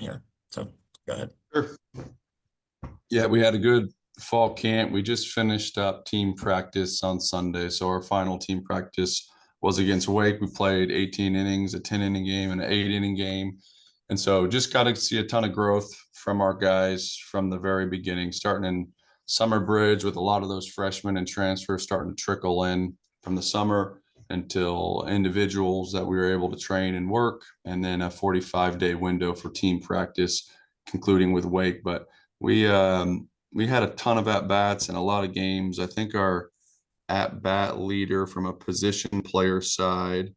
here. So go ahead. Sure. Yeah, we had a good fall camp. We just finished up team practice on Sunday. So our final team practice was against Wake. We played 18 innings, a 10-inning game, and an 8-inning game. And so just got to see a ton of growth from our guys from the very beginning, starting in Summer Bridge with a lot of those freshmen and transfers starting to trickle in from the summer until individuals that we were able to train and work, and then a 45-day window for team practice, concluding with Wake. But we had a ton of at-bats and a lot of games. I think our at-bat leader from a position player side,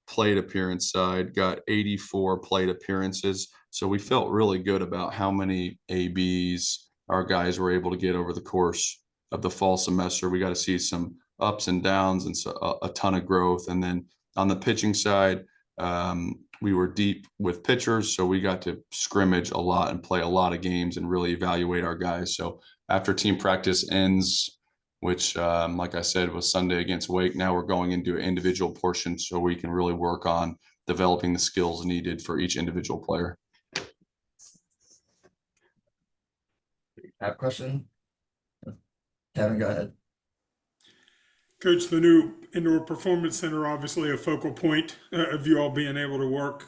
plate appearance side, got 84 plate appearances. So we felt really good about how many ABs our guys were able to get over the course of the fall semester. We got to see some ups and downs and so a ton of growth. And then on the pitching side, we were deep with pitchers, so we got to scrimmage a lot and play a lot of games and really evaluate our guys. So after team practice ends, which, like I said, was Sunday against Wake, now we're going into an individual portion so we can really work on developing the skills needed for each individual player. Have a question? Kevin, go ahead. Coach, the new indoor performance center, obviously a focal point of you all being able to work,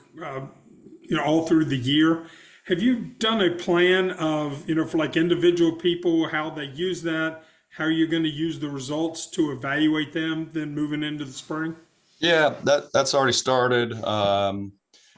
all through the year. Have you done a plan of, for like individual people, how they use that, how you're going to use the results to evaluate them, then moving into the spring? Yeah, that's already started.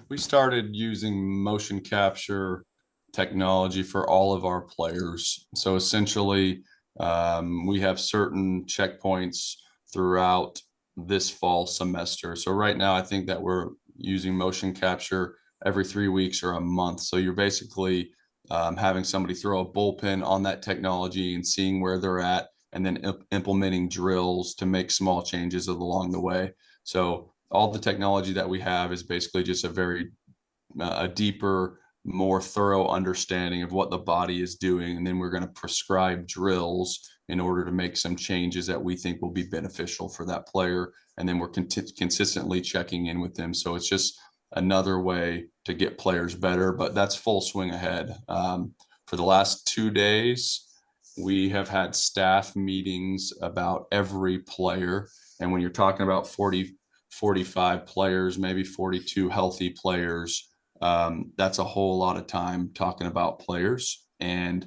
We started using motion capture technology for all of our players. So essentially, we have certain checkpoints throughout this fall semester. So right now, I think that we're using motion capture every 3 weeks or a month. So you're basically having somebody throw a bullpen on that technology and seeing where they're at, and then implementing drills to make small changes along the way. So all the technology that we have is basically just a deeper, more thorough understanding of what the body is doing. And then we're going to prescribe drills in order to make some changes that we think will be beneficial for that player. And then we're consistently checking in with them. So it's just another way to get players better, but that's full swing ahead. For the last 2 days, we have had staff meetings about every player. And when you're talking about 40, 45 players, maybe 42 healthy players, that's a whole lot of time talking about players. And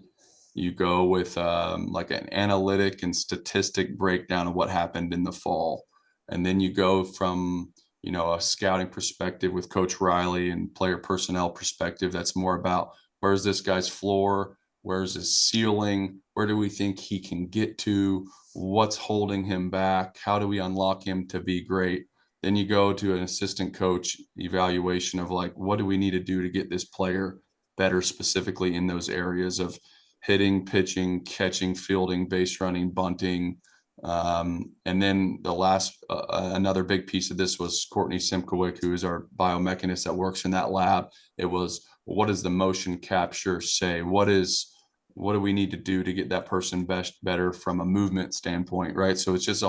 you go with like an analytic and statistic breakdown of what happened in the fall. And then you go from, a scouting perspective with Coach Riley and player personnel perspective. That's more about where's this guy's floor? Where's his ceiling? Where do we think he can get to? What's holding him back? How do we unlock him to be great? Then you go to an assistant coach evaluation of like, what do we need to do to get this player better specifically in those areas of hitting, pitching, catching, fielding, base running, bunting. And then the last, another big piece of this was Courtney Simkowick, who is our biomechanist that works in that lab. It was, what does the motion capture say? What do we need to do to get that person better from a movement standpoint, right? So it's just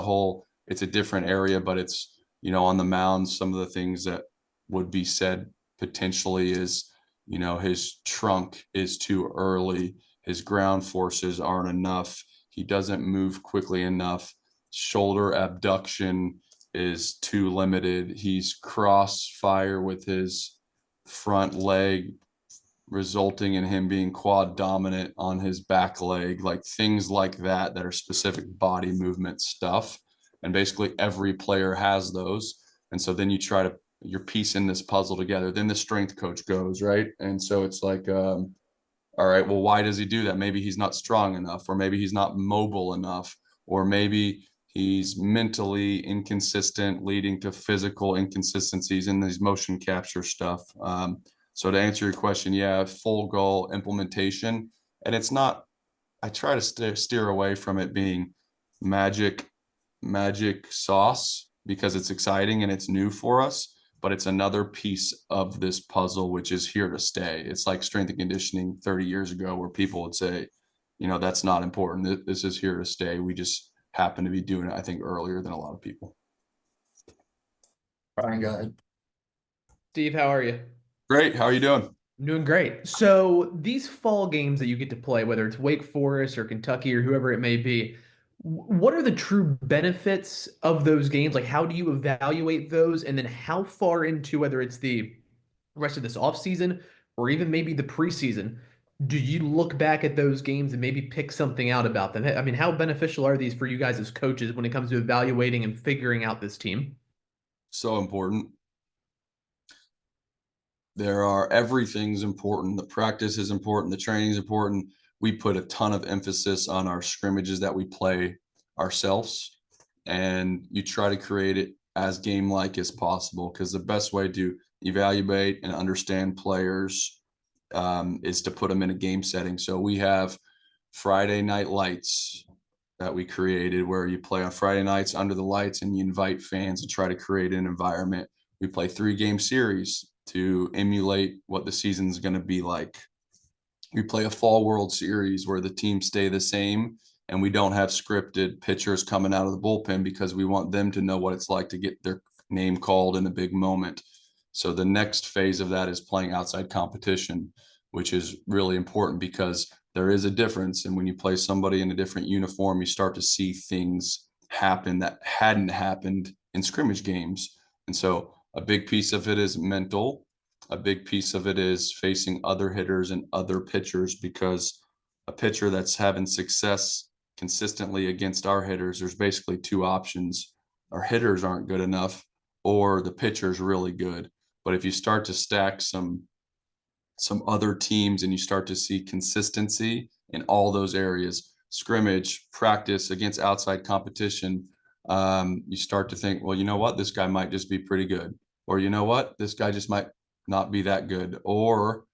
it's a different area, but it's, on the mound, some of the things that would be said potentially is, his trunk is too early. His ground forces aren't enough. He doesn't move quickly enough. Shoulder abduction is too limited. He's crossfire with his front leg, resulting in him being quad dominant on his back leg, like things like that are specific body movement stuff. And basically every player has those. And so then you're piecing this puzzle together. Then the strength coach goes, right? And so it's like, all right, well, why does he do that? Maybe he's not strong enough, or maybe he's not mobile enough, or maybe he's mentally inconsistent, leading to physical inconsistencies in these motion capture stuff. So to answer your question, yeah, full goal implementation. And it's not, I try to steer away from it being magic sauce because it's exciting and it's new for us, but it's another piece of this puzzle, which is here to stay. It's like strength and conditioning 30 years ago where people would say, that's not important. This is here to stay. We just happen to be doing it, I think, earlier than a lot of people. Brian, go ahead. Steve, how are you? Great. How are you doing? I'm doing great. So these fall games that you get to play, whether it's Wake Forest or Kentucky or whoever it may be, what are the true benefits of those games? Like, how do you evaluate those? And then how far into whether it's the rest of this offseason or even maybe the preseason, do you look back at those games and maybe pick something out about them? I mean, how beneficial are these for you guys as coaches when it comes to evaluating and figuring out this team? So important. Everything's important. The practice is important. The training is important. We put a ton of emphasis on our scrimmages that we play ourselves, and you try to create it as game-like as possible, because the best way to evaluate and understand players is to put them in a game setting. So we have Friday night lights that we created where you play on Friday nights under the lights and you invite fans and try to create an environment. We play 3-game series to emulate what the season's going to be like. We play a fall World Series where the teams stay the same and we don't have scripted pitchers coming out of the bullpen because we want them to know what it's like to get their name called in a big moment. So the next phase of that is playing outside competition, which is really important because there is a difference. And when you play somebody in a different uniform, you start to see things happen that hadn't happened in scrimmage games. And so a big piece of it is mental. A big piece of it is facing other hitters and other pitchers, because a pitcher that's having success consistently against our hitters, there's basically two options. Our hitters aren't good enough or the pitcher's really good. But if you start to stack some other teams and you start to see consistency in all those areas, scrimmage, practice against outside competition, you start to think, well, you know what, this guy might just be pretty good. Or you know what, this guy just might not be that good. Or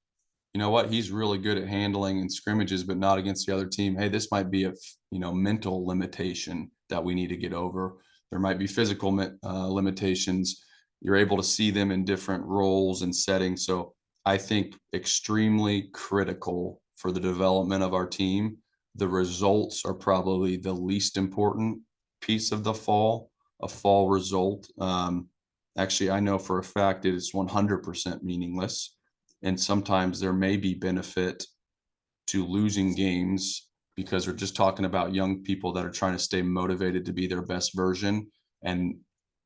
you know what, he's really good at handling in scrimmages, but not against the other team. Hey, this might be a mental limitation that we need to get over. There might be physical limitations. You're able to see them in different roles and settings. So I think extremely critical for the development of our team. The results are probably the least important piece of a fall result. Actually, I know for a fact it is 100% meaningless. And sometimes there may be benefit to losing games because we're just talking about young people that are trying to stay motivated to be their best version. And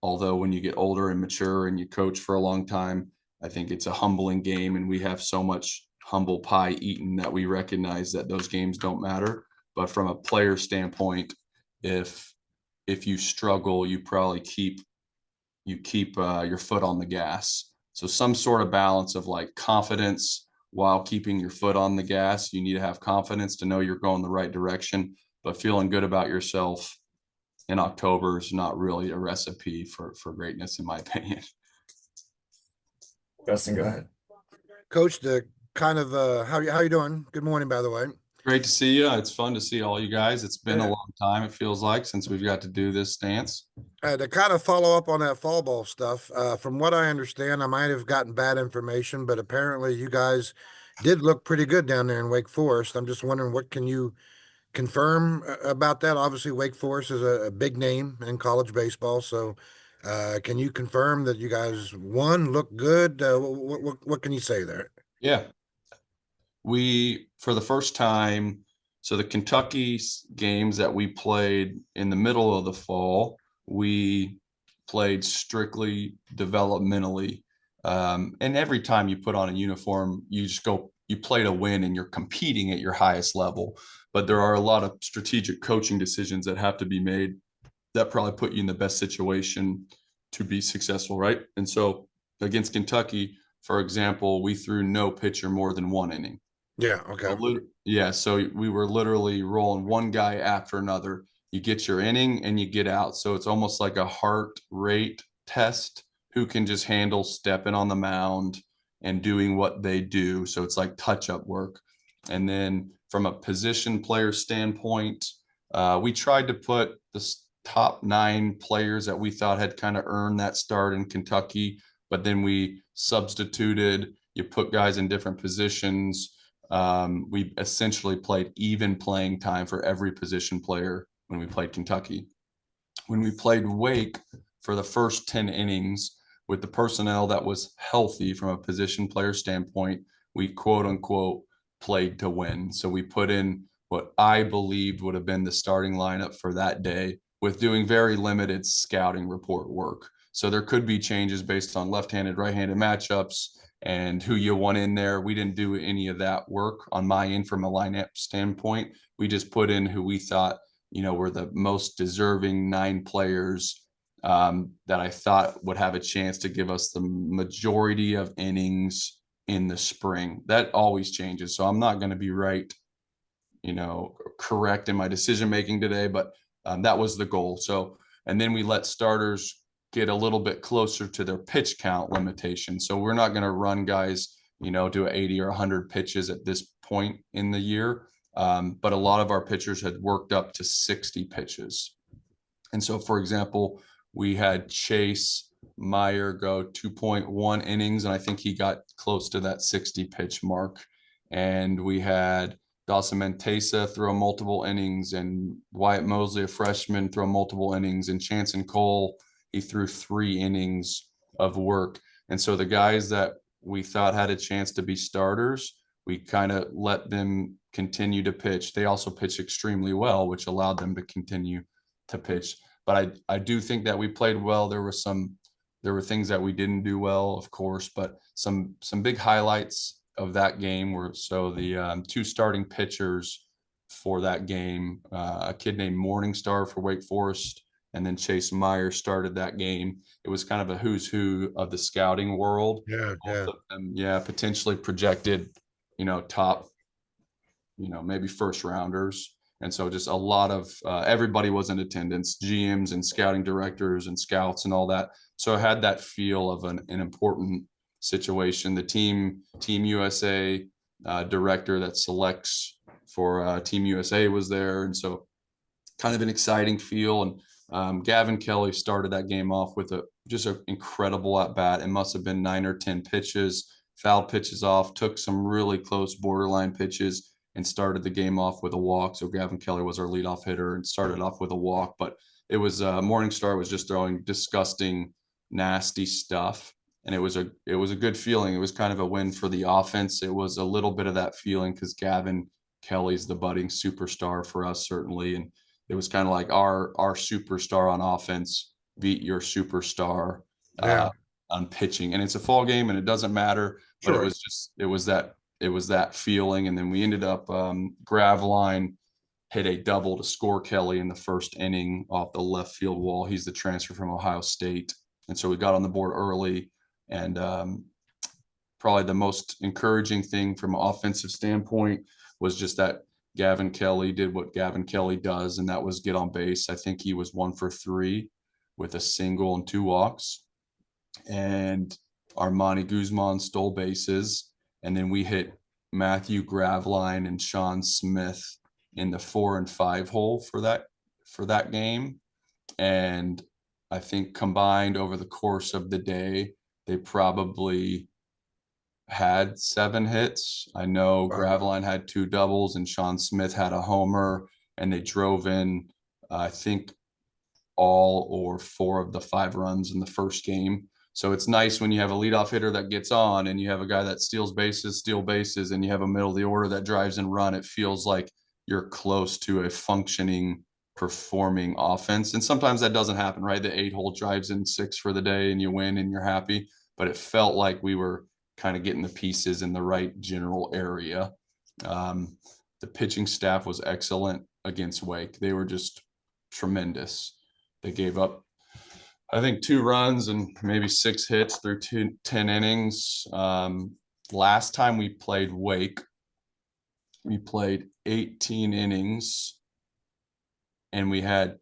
although when you get older and mature and you coach for a long time, I think it's a humbling game, and we have so much humble pie eaten that we recognize that those games don't matter. But from a player standpoint, if you struggle, you probably keep your foot on the gas. So some sort of balance of like confidence while keeping your foot on the gas. You need to have confidence to know you're going the right direction, but feeling good about yourself in October is not really a recipe for greatness, in my opinion. Justin, go ahead. Coach, the kind of how you doing? Good morning, by the way. Great to see you. It's fun to see all you guys. It's been a Yeah. long time, it feels like, since we've got to do this stance. To kind of follow up on that fall ball stuff, from what I understand, I might have gotten bad information, but apparently you guys did look pretty good down there in Wake Forest. I'm just wondering, what can you confirm about that? Obviously, Wake Forest is a big name in college baseball, so can you confirm that you guys look good? What can you say there? Yeah. We, for the first time, so the Kentucky games that we played in the middle of the fall, we played strictly developmentally. And every time you put on a uniform, you play to win and you're competing at your highest level. But there are a lot of strategic coaching decisions that have to be made that probably put you in the best situation to be successful, right? And so against Kentucky, for example, we threw no pitcher more than 1 inning. Yeah, okay. Yeah, so we were literally rolling one guy after another. You get your inning and you get out. So it's almost like a heart rate test, who can just handle stepping on the mound and doing what they do. So it's like touch-up work. And then from a position player standpoint, we tried to put the top 9 players that we thought had kind of earned that start in Kentucky, but then we substituted, you put guys in different positions. We essentially played even playing time for every position player when we played Kentucky. When we played Wake for the first 10 innings, with the personnel that was healthy from a position player standpoint, we quote unquote played to win. So we put in what I believed would have been the starting lineup for that day with doing very limited scouting report work. So there could be changes based on left-handed, right-handed matchups and who you want in there. We didn't do any of that work on my end from a lineup standpoint. We just put in who we thought, were the most deserving 9 players that I thought would have a chance to give us the majority of innings in the spring. That always changes. So I'm not going to be correct in my decision making today, but that was the goal. So, and then we let starters get a little bit closer to their pitch count limitation. So we're not going to run guys, do 80 or 100 pitches at this point in the year. But a lot of our pitchers had worked up to 60 pitches. And so, for example, we had Chase Meyer go 2.1 innings, and I think he got close to that 60 pitch mark. And we had Dawson Mentesa throw multiple innings, and Wyatt Mosley, a freshman, throw multiple innings, and Chanson Cole, he threw 3 innings of work. And so the guys that we thought had a chance to be starters, we kind of let them continue to pitch. They also pitched extremely well, which allowed them to continue to pitch. But I do think that we played well. There were things that we didn't do well, of course, but some big highlights of that game were the 2 starting pitchers for that game, a kid named Morningstar for Wake Forest, and then Chase Meyer started that game. It was kind of a who's who of the scouting world. Yeah, Both of them, potentially projected, top, maybe first rounders. And so just a lot of everybody was in attendance, GMs and scouting directors and scouts and all that. So I had that feel of an important situation. The Team USA director that selects for Team USA was there. And so kind of an exciting feel. And Gavin Kelly started that game off with just an incredible at bat. It must have been 9 or 10 pitches, fouled pitches off, took some really close borderline pitches, and started the game off with a walk. So Gavin Kelly was our leadoff hitter and started off with a walk. But it was Morningstar was just throwing disgusting, nasty stuff, and it was a good feeling. It was kind of a win for the offense. It was a little bit of that feeling because Gavin Kelly's the budding superstar for us, certainly, and it was kind of like our superstar on offense beat your superstar on pitching. And it's a fall game, and it doesn't matter. But Sure. it was that feeling. And then we ended up Graveline hit a double to score Kelly in the first inning off the left field wall. He's the transfer from Ohio State. And so we got on the board early. And probably the most encouraging thing from an offensive standpoint was just that Gavin Kelly did what Gavin Kelly does, and that was get on base. I think he was 1 for 3 with a single and 2 walks. And Armani Guzman stole bases. And then we hit Matthew Graveline and Sean Smith in the 4 and 5 hole for that game. And I think combined over the course of the day, they probably had 7 hits. I know Wow. Graveline had 2 doubles and Sean Smith had a homer, and they drove in, I think, all or 4 of the 5 runs in the first game. So it's nice when you have a leadoff hitter that gets on and you have a guy that steal bases, and you have a middle of the order that drives and run. It feels like you're close to a functioning, performing offense. And sometimes that doesn't happen, right? The 8-hole drives in 6 for the day and you win and you're happy. But it felt like we were kind of getting the pieces in the right general area. The pitching staff was excellent against Wake. They were just tremendous. They gave up, I think, 2 runs and maybe 6 hits through 10 innings. Last time we played Wake, we played 18 innings and we had,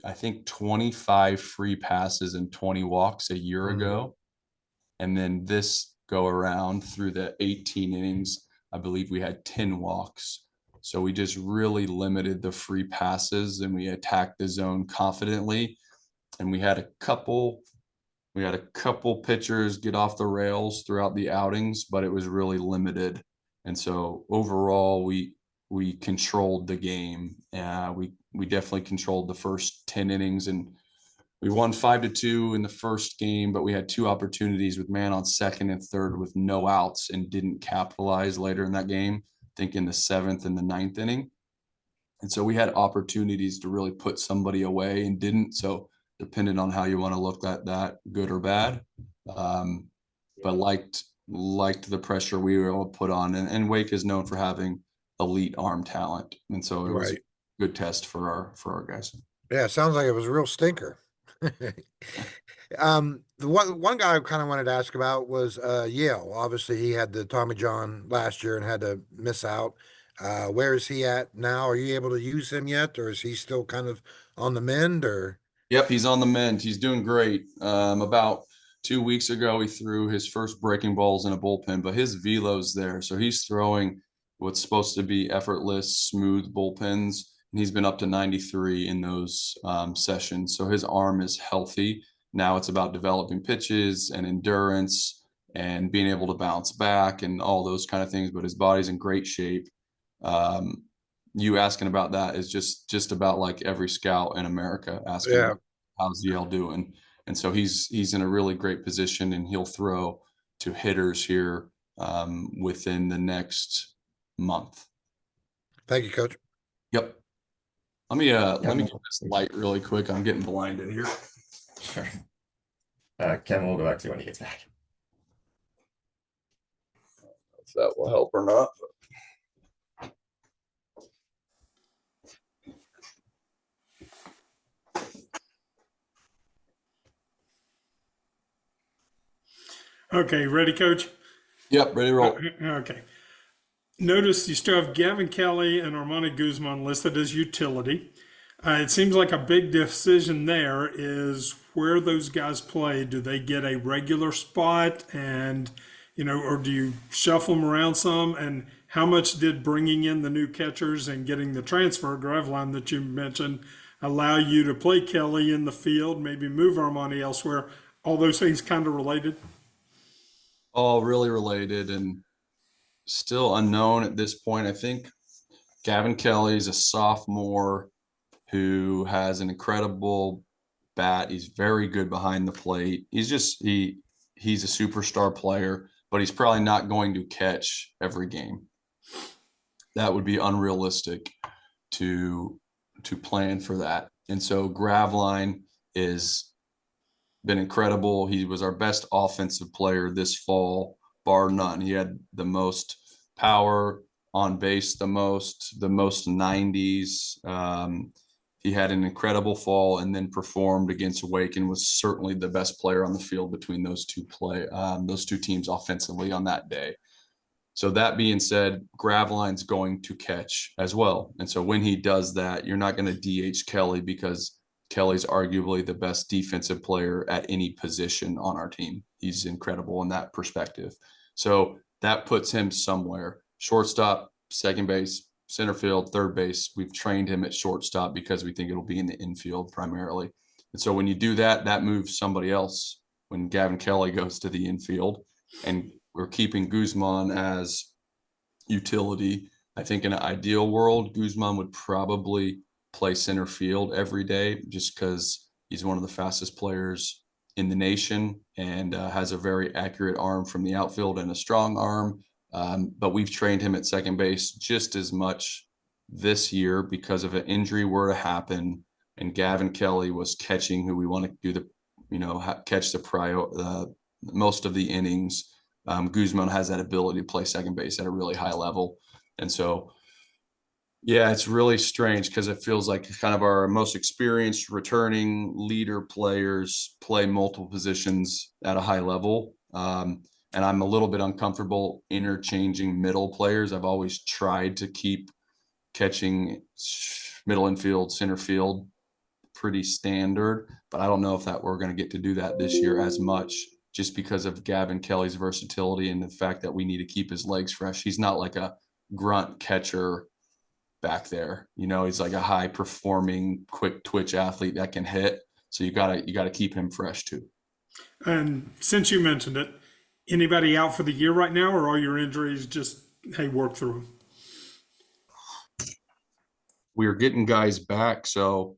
I think, 25 free passes and 20 walks a year ago. And then this go around through the 18 innings, I believe we had 10 walks. So we just really limited the free passes and we attacked the zone confidently. And we had a couple pitchers get off the rails throughout the outings, but it was really limited. And so overall, we controlled the game. We definitely controlled the first 10 innings, and We won 5-2 in the first game, but we had 2 opportunities with man on second and third with no outs and didn't capitalize later in that game, I think in the 7th and the 9th inning. And so we had opportunities to really put somebody away and didn't. So depending on how you want to look at that, good or bad. But liked the pressure we were able to put on. And Wake is known for having elite arm talent. And so it was a good test for our guys. Yeah, it sounds like it was a real stinker. The one guy I kind of wanted to ask about was Yale. Obviously, he had the Tommy John last year and had to miss out. Where is he at now? Are you able to use him yet, or is he still kind of on the mend? Or Yep, he's on the mend. He's doing great. About 2 weeks ago, he threw his first breaking balls in a bullpen, but his velo's there, so he's throwing what's supposed to be effortless, smooth bullpens. And he's been up to 93 in those sessions, so his arm is healthy. Now it's about developing pitches and endurance and being able to bounce back and all those kind of things. But his body's in great shape. You asking about that is just about like every scout in America asking yeah, how's Yale doing. And so he's in a really great position, and he'll throw to hitters here within the next month. thank you, Coach. Yep. Let me get this light really quick. I'm getting blinded here. Sure. Ken, we'll go back to you when he gets back. If that will help or not. Okay, ready, Coach? Yep, ready to roll. Okay. Notice you still have Gavin Kelly and Armani Guzman listed as utility. It seems like a big decision there is where those guys play. Do they get a regular spot, and or do you shuffle them around some? And how much did bringing in the new catchers and getting the transfer Graveline that you mentioned allow you to play Kelly in the field, maybe move Armani elsewhere? All those things kind of related. All really related and still unknown at this point. I think Gavin Kelly is a sophomore who has an incredible bat. He's very good behind the plate. He's a superstar player, but he's probably not going to catch every game. That would be unrealistic to plan for that. And so Graveline is been incredible. He was our best offensive player this fall, bar none. He had the most power on base, the most 90s. He had an incredible fall and then performed against Wake and was certainly the best player on the field between those two teams offensively on that day. So that being said, Graveline's going to catch as well. And so when he does that, you're not going to DH Kelly because Kelly's arguably the best defensive player at any position on our team. He's incredible in that perspective. So that puts him somewhere. Shortstop, second base, center field, third base. We've trained him at shortstop because we think it'll be in the infield primarily. And so when you do that, that moves somebody else when Gavin Kelly goes to the infield. And we're keeping Guzman as utility. I think in an ideal world, Guzman would probably play center field every day just because he's one of the fastest players in the nation and has a very accurate arm from the outfield and a strong arm. But we've trained him at second base just as much this year because if an injury were to happen and Gavin Kelly was catching who we want to do catch the most of the innings. Guzman has that ability to play second base at a really high level. And so, yeah, it's really strange because it feels like kind of our most experienced returning leader players play multiple positions at a high level. And I'm a little bit uncomfortable interchanging middle players. I've always tried to keep catching middle infield, center field pretty standard, but I don't know if we're going to get to do that this year as much just because of Gavin Kelly's versatility and the fact that we need to keep his legs fresh. He's not like a grunt catcher back there. He's like a high performing, quick twitch athlete that can hit. So you gotta keep him fresh too. And since you mentioned it, anybody out for the year right now, or are your injuries just, hey, work through them? We are getting guys back. So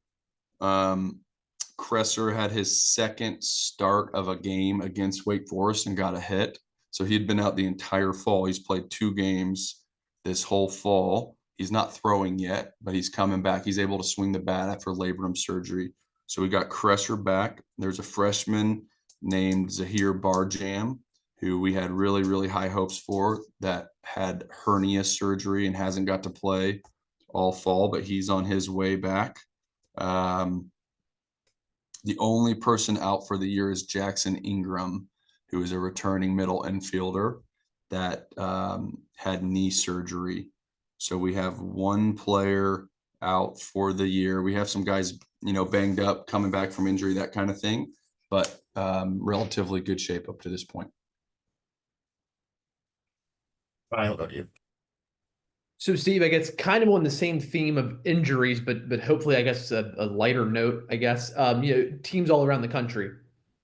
Cresser had his second start of a game against Wake Forest and got a hit. So he'd been out the entire fall. He's played 2 games this whole fall. He's not throwing yet, but he's coming back. He's able to swing the bat after labrum surgery. So we got Cresser back. There's a freshman named Zahir Barjam, who we had really, really high hopes for, that had hernia surgery and hasn't got to play all fall, but he's on his way back. The only person out for the year is Jackson Ingram, who is a returning middle infielder that had knee surgery. So we have 1 player out for the year. We have some guys, banged up, coming back from injury, that kind of thing, but relatively good shape up to this point. Ryan, we'll go to you. So, Steve, I guess kind of on the same theme of injuries, but hopefully, I guess a lighter note. I guess teams all around the country,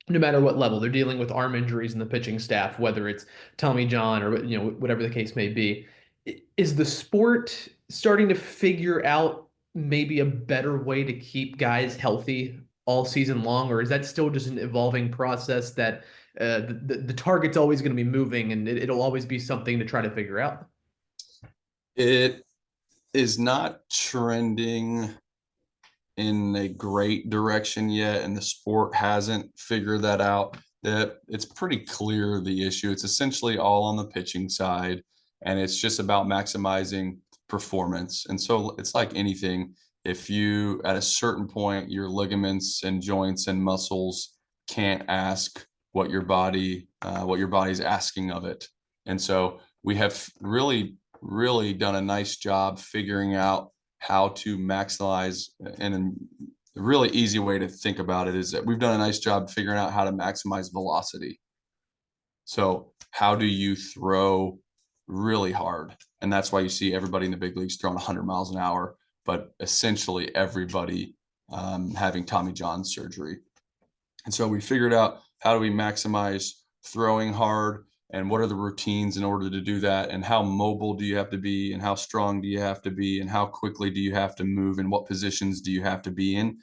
no matter what level, they're dealing with arm injuries in the pitching staff, whether it's Tommy John or whatever the case may be. Is the sport starting to figure out maybe a better way to keep guys healthy all season long, or is that still just an evolving process that the target's always going to be moving and it'll always be something to try to figure out? It is not trending in a great direction yet, and the sport hasn't figured that out. That it's pretty clear the issue. It's essentially all on the pitching side, and it's just about maximizing performance. And so it's like anything. If you, at a certain point, your ligaments and joints and muscles can't ask what your body's asking of it. And so we have really done a nice job figuring out how to maximize, and a really easy way to think about it is that we've done a nice job figuring out how to maximize velocity. So how do you throw really hard? And that's why you see everybody in the big leagues throwing 100 miles an hour, but essentially everybody having Tommy John surgery. And so we figured out, how do we maximize throwing hard, and what are the routines in order to do that, and how mobile do you have to be, and how strong do you have to be, and how quickly do you have to move, and what positions do you have to be in.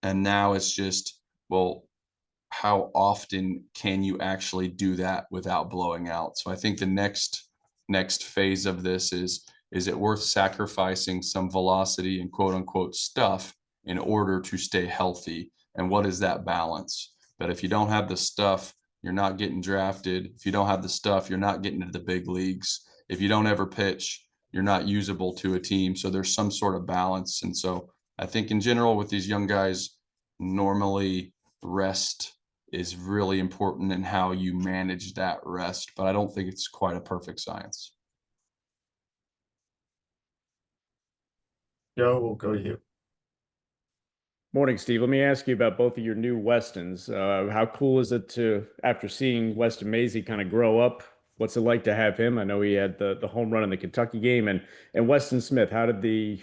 And now it's just, well, how often can you actually do that without blowing out? So I think the next phase of this is it worth sacrificing some velocity and quote unquote stuff in order to stay healthy? And what is that balance? But if you don't have the stuff, you're not getting drafted. If you don't have the stuff, you're not getting into the big leagues. If you don't ever pitch, you're not usable to a team. So there's some sort of balance. And so I think in general with these young guys, normally rest is really important in how you manage that rest, but I don't think it's quite a perfect science. Joe, we'll go to you. Morning, Steve. Let me ask you about both of your new Westons. How cool is it to, after seeing Weston Mazie kind of grow up, what's it like to have him? I know he had the home run in the Kentucky game, and Weston Smith, how did the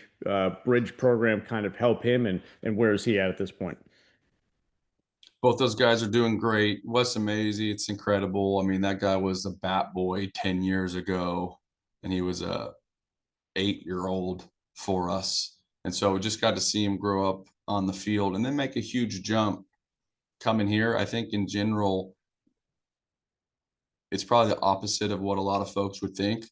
bridge program kind of help him, and where is he at this point? Both those guys are doing great. Weston Mazie, it's incredible. I mean, that guy was a bat boy 10 years ago, and he was a 8-year-old for us. And so we just got to see him grow up on the field and then make a huge jump coming here. I think in general, it's probably the opposite of what a lot of folks would think.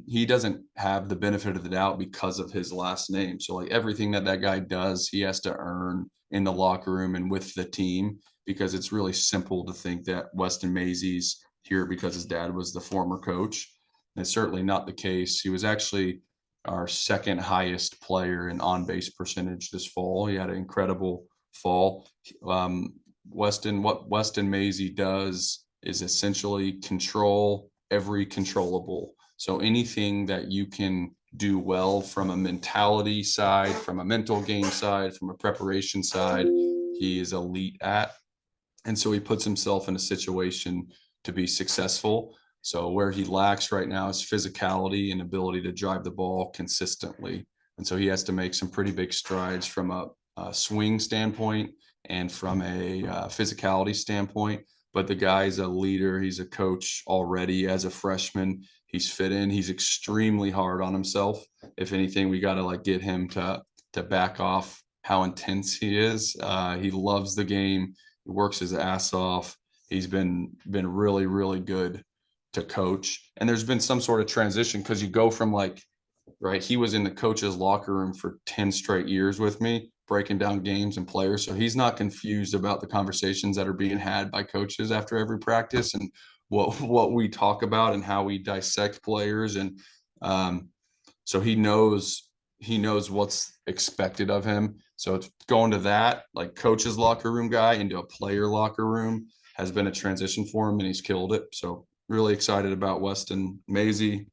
He doesn't have the benefit of the doubt because of his last name. So like everything that guy does, he has to earn in the locker room and with the team, because it's really simple to think that Weston Mazie's here because his dad was the former coach. And it's certainly not the case. He was actually our second highest player in on-base percentage this fall. He had an incredible fall. What Weston Mazie does is essentially control every controllable. So anything that you can do well from a mentality side, from a mental game side, from a preparation side, he is elite at. And so he puts himself in a situation to be successful. So where he lacks right now is physicality and ability to drive the ball consistently. And so he has to make some pretty big strides from a swing standpoint and from a physicality standpoint. But the guy's a leader. He's a coach already as a freshman. He's fit in. He's extremely hard on himself. If anything, we got to like get him to back off how intense he is. He loves the game. He works his ass off. He's been really, really good to coach. And there's been some sort of transition because you go from like, right, he was in the coach's locker room for 10 straight years with me, breaking down games and players. So he's not confused about the conversations that are being had by coaches after every practice and what we talk about and how we dissect players. And so he knows what's expected of him. So it's going to that like coach's locker room guy into a player locker room has been a transition for him, and he's killed it. So really excited about Weston Maisie.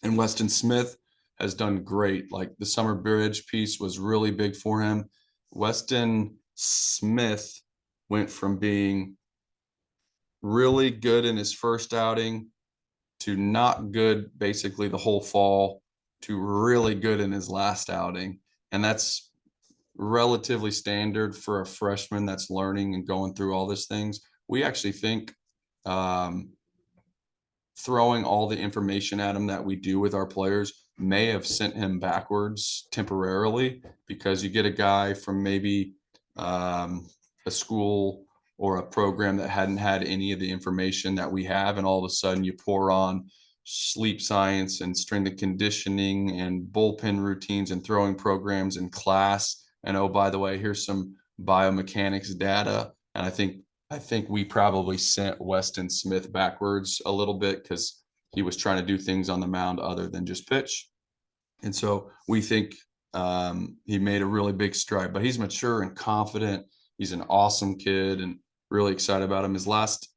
And Weston Smith has done great. Like the summer bridge piece was really big for him. Weston Smith went from being really good in his first outing to not good basically the whole fall to really good in his last outing. And that's relatively standard for a freshman that's learning and going through all these things. We actually think throwing all the information at him that we do with our players may have sent him backwards temporarily, because you get a guy from maybe a school or a program that hadn't had any of the information that we have, and all of a sudden you pour on sleep science and strength and conditioning and bullpen routines and throwing programs in class, and oh, by the way, here's some biomechanics data. And I think we probably sent Weston Smith backwards a little bit because he was trying to do things on the mound other than just pitch. And so we think he made a really big stride, but he's mature and confident. He's an awesome kid and really excited about him.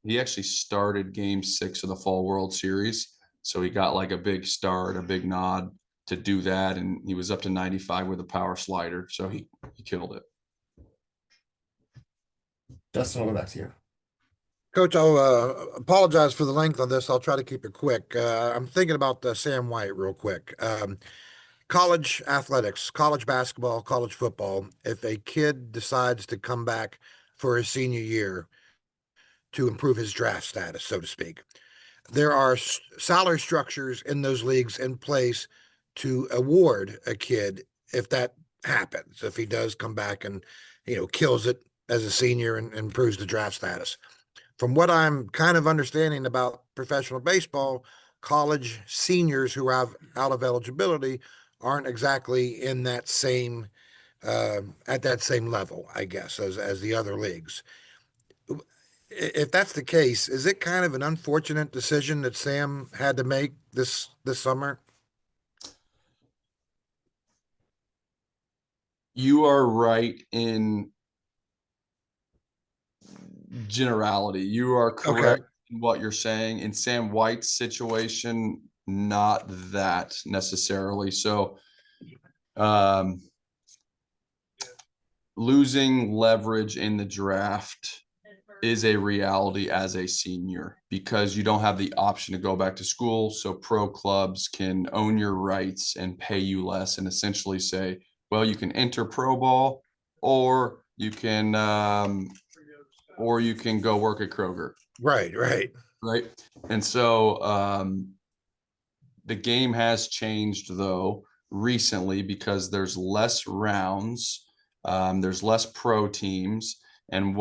He actually started game 6 of the Fall World Series. So he got like a big start, a big nod to do that. And he was up to 95 with a power slider. So he killed it. Justin, we'll go back to you. Coach, I'll apologize for the length on this. I'll try to keep it quick. I'm thinking about Sam White real quick. College athletics, college basketball, college football. If a kid decides to come back for his senior year to improve his draft status, so to speak, there are salary structures in those leagues in place to award a kid if that happens, if he does come back and, kills it as a senior and improves the draft status. From what I'm kind of understanding about professional baseball, college seniors who are out of eligibility aren't exactly in that same at that same level, I guess, as the other leagues. If that's the case, is it kind of an unfortunate decision that Sam had to make this summer? You are right in generality. You are correct in what you're saying. In Sam White's situation, not that necessarily. So losing leverage in the draft is a reality as a senior, because you don't have the option to go back to school. So pro clubs can own your rights and pay you less and essentially say, well, you can enter pro ball, or you can go work at Kroger. Right. And so the game has changed though recently, because there's less rounds, there's less pro teams, and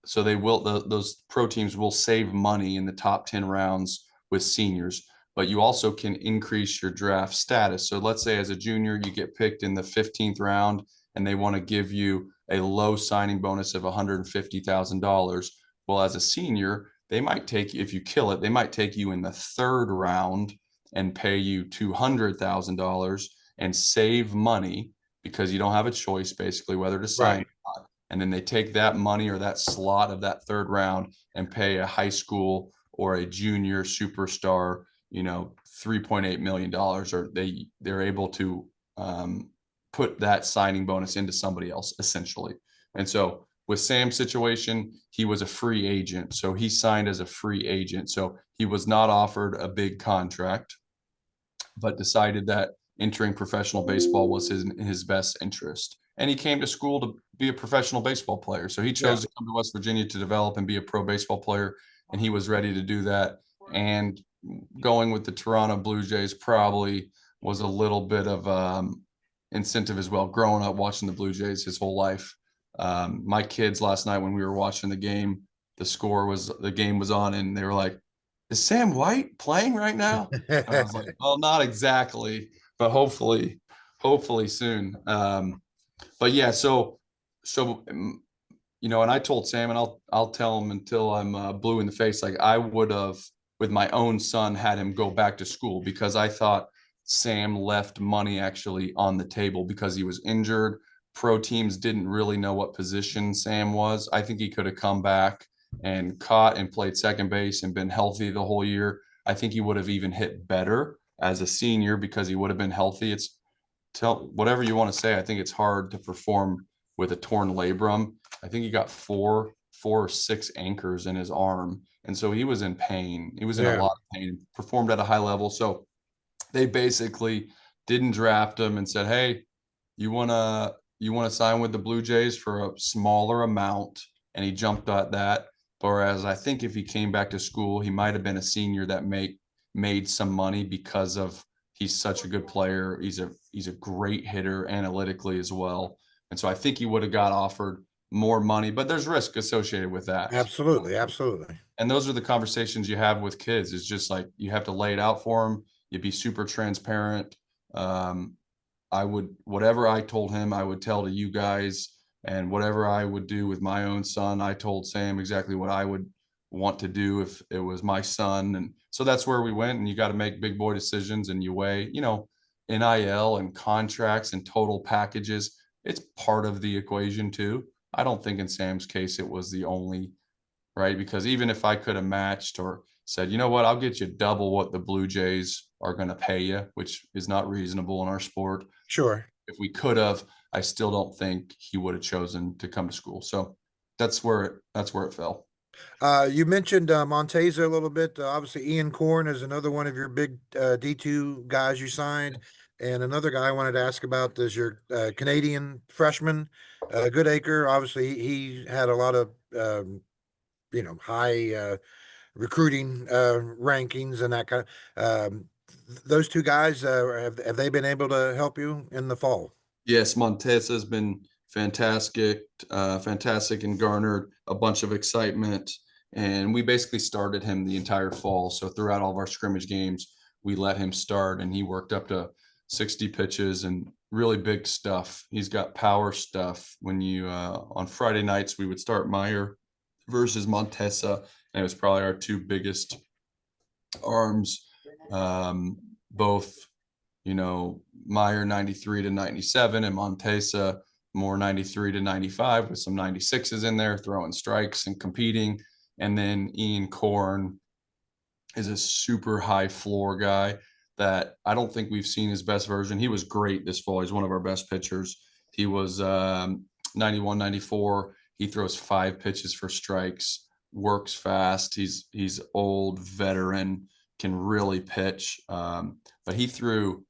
so those pro teams will save money in the top 10 rounds with seniors, but you also can increase your draft status. So let's say as a junior, you get picked in the 15th round and they want to give you a low signing bonus of $150,000. Well, as a senior, they might take you, if you kill it, they might take you in the 3rd round and pay you $200,000 and save money, because you don't have a choice basically whether to sign. Right. And then they take that money or that slot of that 3rd round and pay a high school or a junior superstar, $3.8 million, or they're able to put that signing bonus into somebody else essentially. And so with Sam's situation, he was a free agent. So he signed as a free agent. So he was not offered a big contract, but decided that entering professional baseball was in his best interest. And he came to school to be a professional baseball player. So he chose to come to West Virginia to develop and be a pro baseball player. And he was ready to do that. And going with the Toronto Blue Jays probably was a little bit of incentive as well. Growing up watching the Blue Jays his whole life. My kids last night when we were watching the game, the game was on, and they were like, "Is Sam White playing right now?" And I was like, "Well, not exactly, but hopefully soon." But yeah, so and I told Sam, and I'll tell him until I'm blue in the face. Like I would have, with my own son, had him go back to school because I thought Sam left money actually on the table because he was injured. Pro teams didn't really know what position Sam was. I think he could have come back and caught and played second base and been healthy the whole year. I think he would have even hit better as a senior because he would have been healthy. It's whatever you want to say. I think it's hard to perform with a torn labrum. I think he got four or six anchors in his arm, and so he was in pain. He was in a lot of pain. Performed at a high level, so they basically didn't draft him and said, "Hey, you wanna sign with the Blue Jays for a smaller amount," and he jumped at that. Whereas I think if he came back to school, he might have been a senior that made some money because of he's such a good player. He's a great hitter analytically as well. And so I think he would have got offered more money, but there's risk associated with that. Absolutely, absolutely. And those are the conversations you have with kids. It's just like you have to lay it out for them. You'd be super transparent. Whatever I told him, I would tell to you guys, and whatever I would do with my own son, I told Sam exactly what I would want to do if it was my son. And so that's where we went. And you got to make big boy decisions, and you weigh, NIL and contracts and total packages. It's part of the equation too. I don't think in Sam's case it was the only, right? Because even if I could have matched or said, you know what, I'll get you double what the Blue Jays are going to pay you, which is not reasonable in our sport. Sure. If we could have, I still don't think he would have chosen to come to school. So that's where it fell. You mentioned Montesa a little bit. Obviously, Ian Korn is another one of your big D2 guys you signed. And another guy I wanted to ask about is your Canadian freshman, Goodacre. Obviously, he had a lot of, high recruiting rankings and that kind of. Those two guys, have they been able to help you in the fall? Yes, Montesa has been fantastic, and garnered a bunch of excitement. And we basically started him the entire fall. So throughout all of our scrimmage games, we let him start, and he worked up to 60 pitches and really big stuff. He's got power stuff. When you on Friday nights, we would start Meyer versus Montesa, and it was probably our two biggest arms. Both, Meyer 93 to 97 and Montesa more 93 to 95 with some 96s in there, throwing strikes and competing. And then Ian Korn is a super high floor guy that I don't think we've seen his best version. He was great this fall. He's one of our best pitchers. He was 91, 94. He throws 5 pitches for strikes, works fast. He's old, veteran, can really pitch. But he threw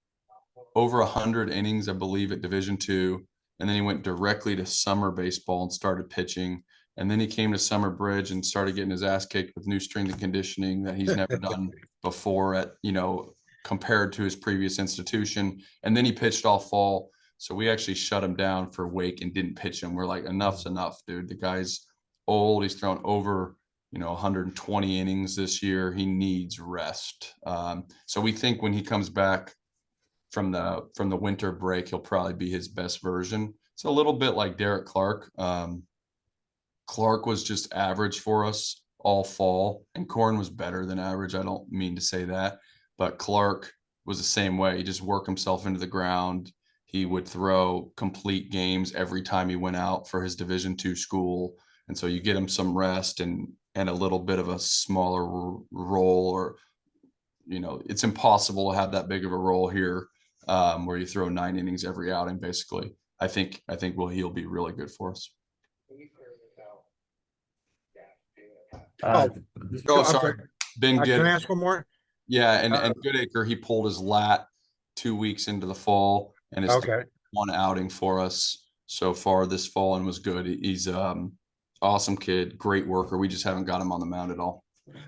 over 100 innings, I believe, at Division II. And then he went directly to summer baseball and started pitching. And then he came to Summer Bridge and started getting his ass kicked with new strength and conditioning that he's never done before compared to his previous institution. And then he pitched all fall. So we actually shut him down for Wake and didn't pitch him. We're like, enough's enough, dude. The guy's old. He's thrown over 120 innings this year. He needs rest. So we think when he comes back from the winter break, he'll probably be his best version. It's a little bit like Derek Clark. Clark was just average for us all fall, and Korn was better than average. I don't mean to say that, but Clark was the same way. He just worked himself into the ground. He would throw complete games every time he went out for his Division II school. And so you get him some rest and a little bit of a smaller role, or, it's impossible to have that big of a role here where you throw 9 innings every outing, basically. I think he'll be really good for us. I'm sorry. sorry. Been good. Can I ask one more? Yeah, and Goodacre, he pulled his lat 2 weeks into the fall, and it's Okay. one outing for us so far this fall, and was good. He's awesome kid, great worker. We just haven't got him on the mound at all.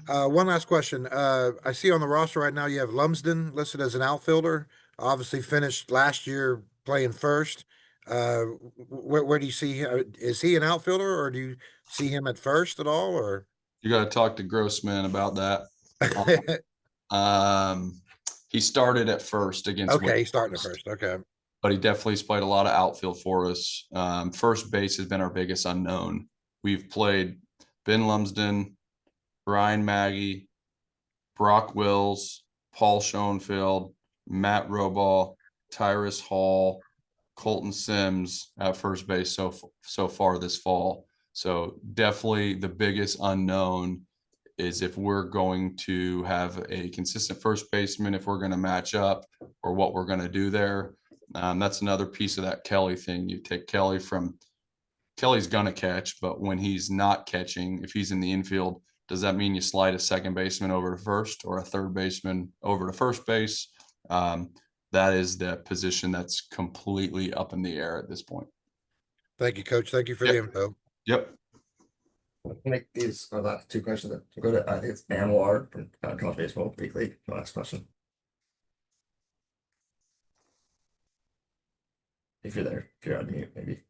One last question. I see on the roster right now you have Lumsden listed as an outfielder. Obviously finished last year playing first. Where do you see him? Is he an outfielder, or do you see him at first at all? Or You got to talk to Grossman about that. He started at first against okay, Wake he's starting at Forest, first. Okay, but he definitely has played a lot of outfield for us. First base has been our biggest unknown. We've played Ben Lumsden, Brian Maggie, Brock Wills, Paul Schoenfield, Matt Robaugh, Tyrus Hall, Colton Sims at first base so far this fall. So definitely the biggest unknown is if we're going to have a consistent first baseman, if we're going to match up, or what we're going to do there. That's another piece of that Kelly thing. You take Kelly's going to catch, but when he's not catching, if he's in the infield, does that mean you slide a second baseman over to first or a third baseman over to first base? That is the position that's completely up in the air at this point. thank you, Coach. Thank you for the info. Yep. Make these our last two questions. Go to I think it's Anwar from College Baseball Weekly. Last question. If you're there, if you're on mute, maybe.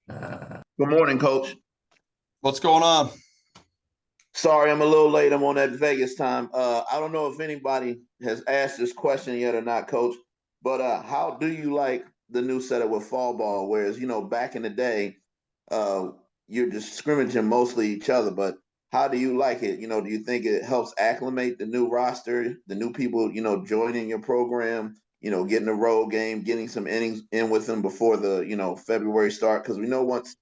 Good morning, Coach. What's going on? Sorry, I'm a little late. I'm on that Vegas time. I don't know if anybody has asked this question yet or not, Coach, but how do you like the new setup with fall ball? Whereas, back in the day, you're just scrimmaging mostly each other, but how do you like it? Do you think it helps acclimate the new roster, the new people, joining your program, getting a road game, getting some innings in with them before the, February start? Because we know once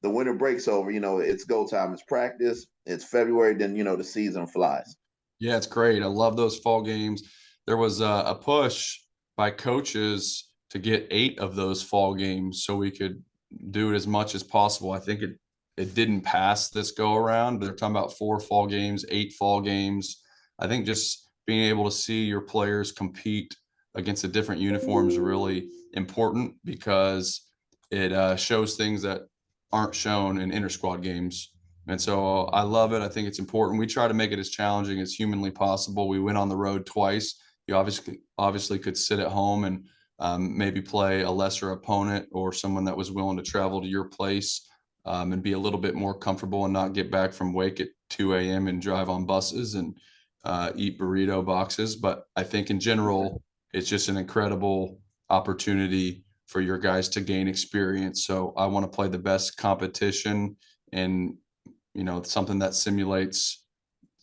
the winter break's over, it's go time. It's practice. It's February. Then, the season flies. Yeah, it's great. I love those fall games. There was a push by coaches to get 8 of those fall games so we could do it as much as possible. I think it didn't pass this go around. They're talking about 4 fall games, 8 fall games. I think just being able to see your players compete against the different uniforms is really important because it shows things that aren't shown in inter-squad games. And so I love it. I think it's important. We try to make it as challenging as humanly possible. We went on the road twice. You obviously could sit at home and maybe play a lesser opponent or someone that was willing to travel to your place and be a little bit more comfortable and not get back from Wake at 2 a.m. and drive on buses and eat burrito boxes. But I think in general, it's just an incredible opportunity for your guys to gain experience. So I want to play the best competition and, something that simulates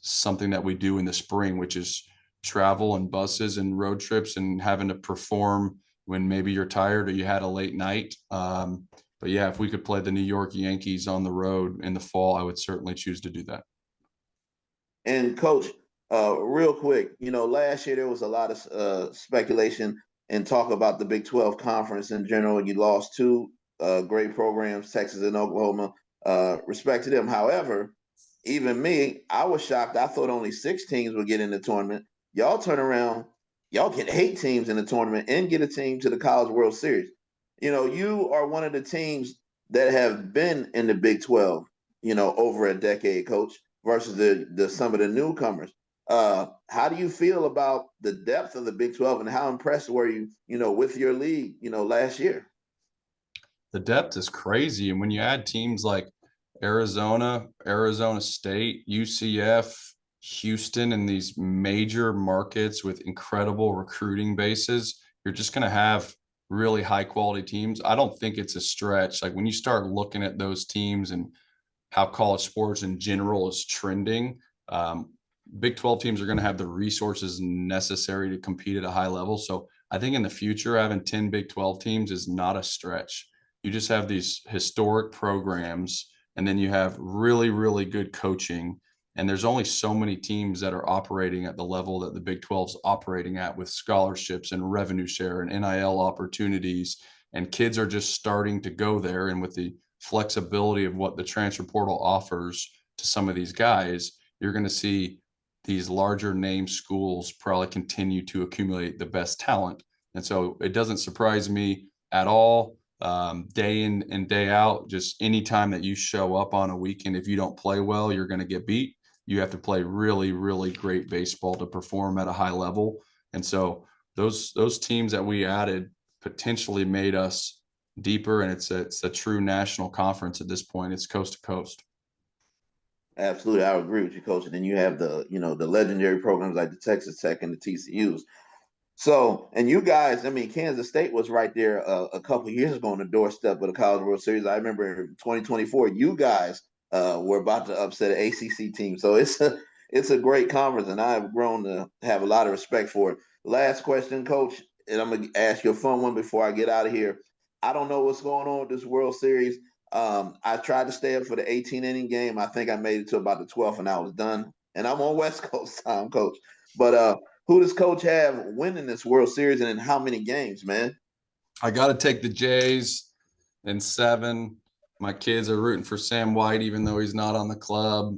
something that we do in the spring, which is travel and buses and road trips and having to perform when maybe you're tired or you had a late night. But yeah, if we could play the New York Yankees on the road in the fall, I would certainly choose to do that. And Coach, real quick, last year there was a lot of speculation and talk about the Big 12 conference in general. You lost 2 great programs, Texas and Oklahoma. Respect to them. However, even me, I was shocked. I thought only 6 teams would get in the tournament. Y'all turn around, y'all get 8 teams in the tournament and get a team to the College World Series. You are one of the teams that have been in the Big 12, over a decade, Coach, versus the some of the newcomers. How do you feel about the depth of the Big 12 and how impressed were you, with your league, last year? The depth is crazy. And when you add teams like Arizona State, UCF, Houston, and these major markets with incredible recruiting bases, you're just going to have really high quality teams. I don't think it's a stretch. Like when you start looking at those teams and how college sports in general is trending, Big 12 teams are going to have the resources necessary to compete at a high level. So I think in the future, having 10 Big 12 teams is not a stretch. You just have these historic programs, and then you have really, really good coaching. And there's only so many teams that are operating at the level that the Big 12 is operating at with scholarships and revenue share and NIL opportunities. And kids are just starting to go there. And with the flexibility of what the transfer portal offers to some of these guys, you're going to see these larger name schools probably continue to accumulate the best talent. And so it doesn't surprise me at all. Day in and day out, just anytime that you show up on a weekend, if you don't play well, you're going to get beat. you have to play really, really great baseball to perform at a high level. And so those teams that we added potentially made us deeper, and it's a true national conference at this point. It's coast to coast. Absolutely, I agree with you, Coach. And then you have the the legendary programs like the Texas Tech and the TCUs. So, and you guys, I mean, Kansas State was right there a couple years ago on the doorstep of the College World Series. I remember in 2024, you guys were about to upset an ACC team. So it's a great conference, and I've grown to have a lot of respect for it. Last question, Coach, and I'm gonna ask you a fun one before I get out of here. I don't know what's going on with this World Series. I tried to stay up for the 18 inning game. I think I made it to about the 12th, and I was done. And I'm on West Coast time, Coach. But who does Coach have winning this World Series, and in how many games, man? I got to take the Jays in 7. My kids are rooting for Sam White, even though he's not on the club.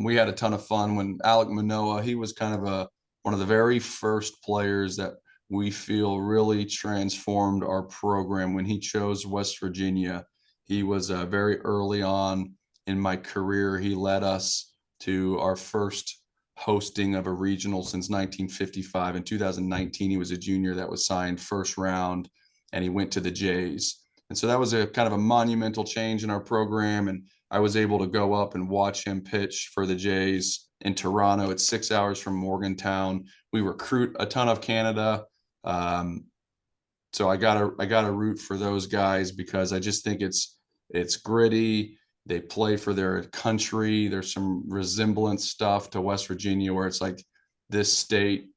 We had a ton of fun when Alek Manoah, he was kind of one of the very first players that we feel really transformed our program when he chose West Virginia. He was very early on in my career. He led us to our first hosting of a regional since 1955. In 2019, he was a junior that was signed first round, and he went to the Jays. And so that was a kind of a monumental change in our program. And I was able to go up and watch him pitch for the Jays in Toronto. It's 6 hours from Morgantown. We recruit a ton of Canada. So I gotta root for those guys because I just think it's gritty. They play for their country. There's some resemblance stuff to West Virginia where it's like this state,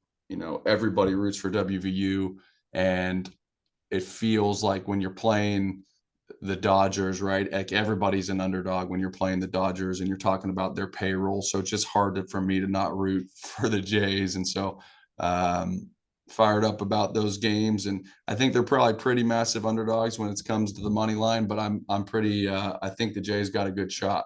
everybody roots for WVU, and it feels like when you're playing the Dodgers, right? Like everybody's an underdog when you're playing the Dodgers and you're talking about their payroll. So it's just hard for me to not root for the Jays. And so fired up about those games. And I think they're probably pretty massive underdogs when it comes to the money line, but I'm pretty I think the Jays got a good shot.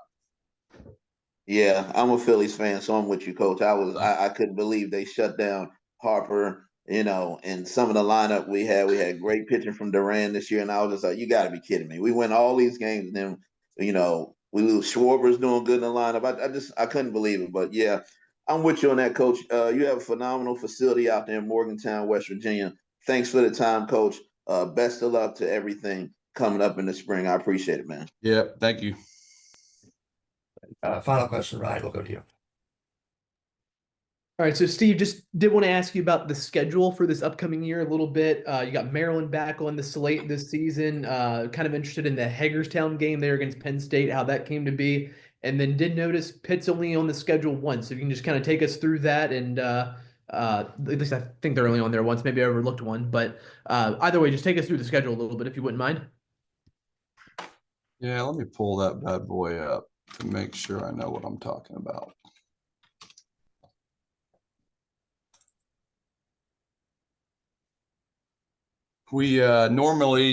Yeah, I'm a Phillies fan, so I'm with you, Coach. I couldn't believe they shut down Harper, and some of the lineup we had great pitching from Duran this year, and I was just like, you got to be kidding me. We win all these games, and then we lose. Schwarber's doing good in the lineup. I couldn't believe it, but yeah, I'm with you on that, Coach. You have a phenomenal facility out there in Morgantown, West Virginia. Thanks for the time, Coach. Best of luck to everything coming up in the spring. I appreciate it, man. Yeah, thank you. Final question, Ryan, we'll go to you. All right, so Steve, just did want to ask you about the schedule for this upcoming year a little bit. You got Maryland back on the slate this season. Kind of interested in the Hagerstown game there against Penn State, how that came to be. And then did notice Pitt's only on the schedule once. So if you can just kind of take us through that. And at least I think they're only on there once. Maybe I overlooked one. But either way, just take us through the schedule a little bit if you wouldn't mind. Yeah, let me pull that bad boy up to make sure I know what I'm talking about. We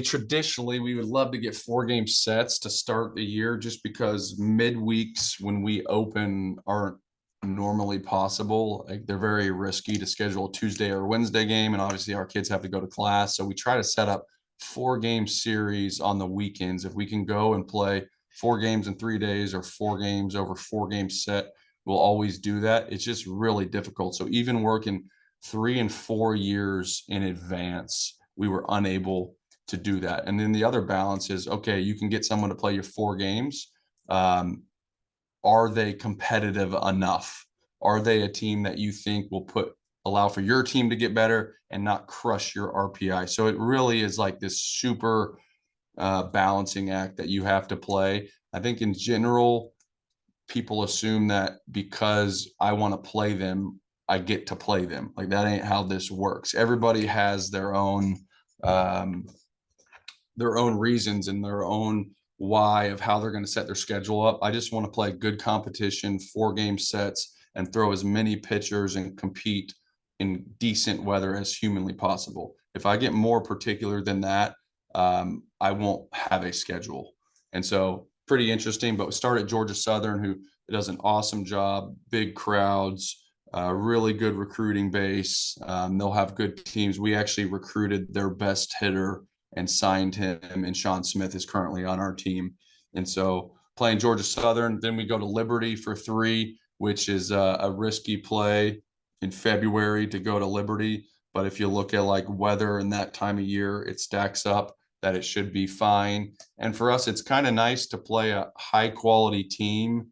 traditionally, we would love to get 4-game sets to start the year just because midweeks when we open aren't normally possible. Like they're very risky to schedule a Tuesday or Wednesday game. And obviously our kids have to go to class. So we try to set up 4-game series on the weekends. If we can go and play 4 games in 3 days or 4 games over 4-game set, we'll always do that. It's just really difficult. So even working 3 and 4 years in advance, we were unable to do that. And then the other balance is, okay, you can get someone to play your 4 games. Are they competitive enough? Are they a team that you think will allow for your team to get better and not crush your RPI? So it really is like this super balancing act that you have to play. I think in general, people assume that because I want to play them, I get to play them. Like that ain't how this works. Everybody has their own reasons and their own why of how they're going to set their schedule up. I just want to play good competition, 4-game sets, and throw as many pitchers and compete in decent weather as humanly possible. If I get more particular than that, I won't have a schedule. And so pretty interesting, but we start at Georgia Southern, who does an awesome job, big crowds, really good recruiting base. They'll have good teams. We actually recruited their best hitter and signed him, and Sean Smith is currently on our team. And so playing Georgia Southern, then we go to Liberty for 3, which is a risky play in February to go to Liberty. But if you look at like weather and that time of year, it stacks up that it should be fine. And for us, it's kind of nice to play a high quality team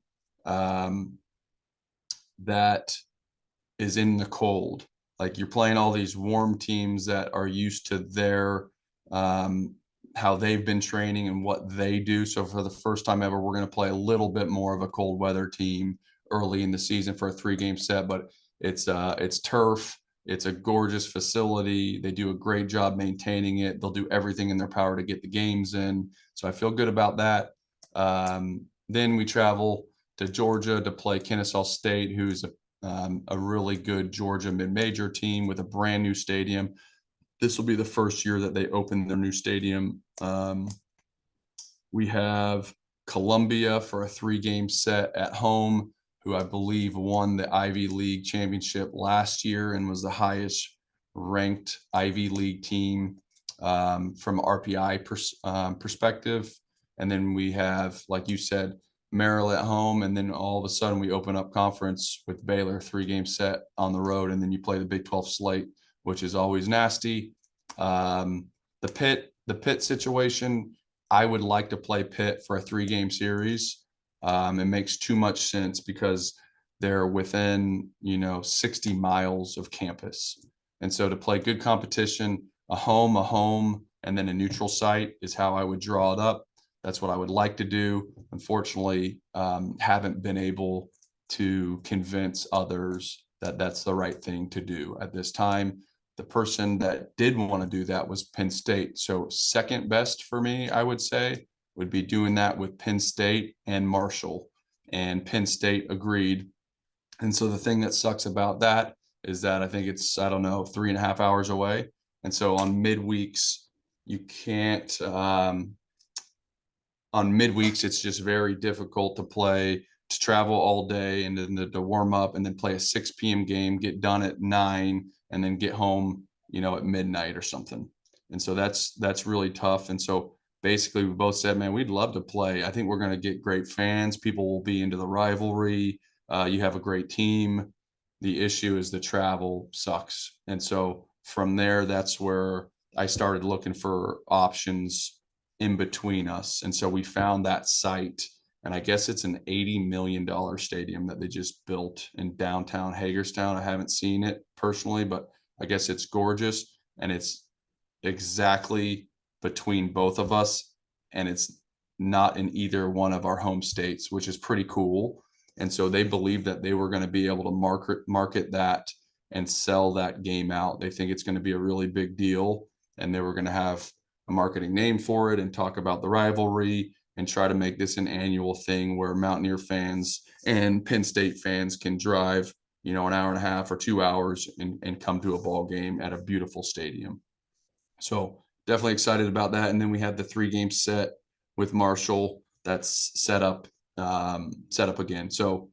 that is in the cold. Like you're playing all these warm teams that are used to their how they've been training and what they do. So for the first time ever, we're going to play a little bit more of a cold weather team early in the season for a 3-game set. But it's turf. It's a gorgeous facility. They do a great job maintaining it. They'll do everything in their power to get the games in. So I feel good about that. Then we travel to Georgia to play Kennesaw State, who's a really good Georgia mid-major team with a brand new stadium. This will be the first year that they open their new stadium. We have Columbia for a 3-game set at home, who I believe won the Ivy League championship last year and was the highest ranked Ivy League team from RPI perspective. And then we have, like you said, Merrill at home, and then all of a sudden we open up conference with Baylor, 3-game set on the road, and then you play the Big 12 slate, which is always nasty. The Pitt situation, I would like to play Pitt for a 3-game series. It makes too much sense because they're within 60 miles of campus, and so to play good competition, a home, and then a neutral site is how I would draw it up. That's what I would like to do. Unfortunately, haven't been able to convince others that that's the right thing to do at this time. The person that did want to do that was Penn State. So second best for me, I would say, would be doing that with Penn State and Marshall. And Penn State agreed. And so the thing that sucks about that is that I think it's, 3.5 hours away. And so on midweeks, you can't, on midweeks, it's just very difficult to travel all day and then to warm up and then play a 6 p.m. game, get done at 9, and then get home, at midnight or something. And so that's really tough. And so basically we both said, man, we'd love to play. I think we're going to get great fans. People will be into the rivalry. You have a great team. The issue is the travel sucks. And so from there, that's where I started looking for options in between us. And so we found that site, and I guess it's an $80 million stadium that they just built in downtown Hagerstown. I haven't seen it personally, but I guess it's gorgeous, and it's exactly between both of us, and it's not in either one of our home states, which is pretty cool. And so they believe that they were going to be able to market that and sell that game out. They think it's going to be a really big deal, and they were going to have a marketing name for it and talk about the rivalry and try to make this an annual thing where Mountaineer fans and Penn State fans can drive, an hour and a half or 2 hours and come to a ball game at a beautiful stadium. So definitely excited about that. And then we had the 3-game set with Marshall that's set up again. So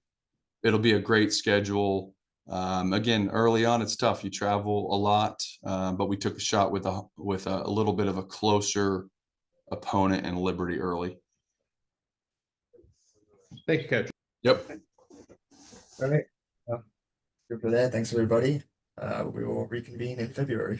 it'll be a great schedule. Again, early on, it's tough. You travel a lot, but we took a shot with a little bit of a closer opponent in Liberty early. Thank you, Coach. Yep. All right. Good for that. Thanks, everybody. We will reconvene in February.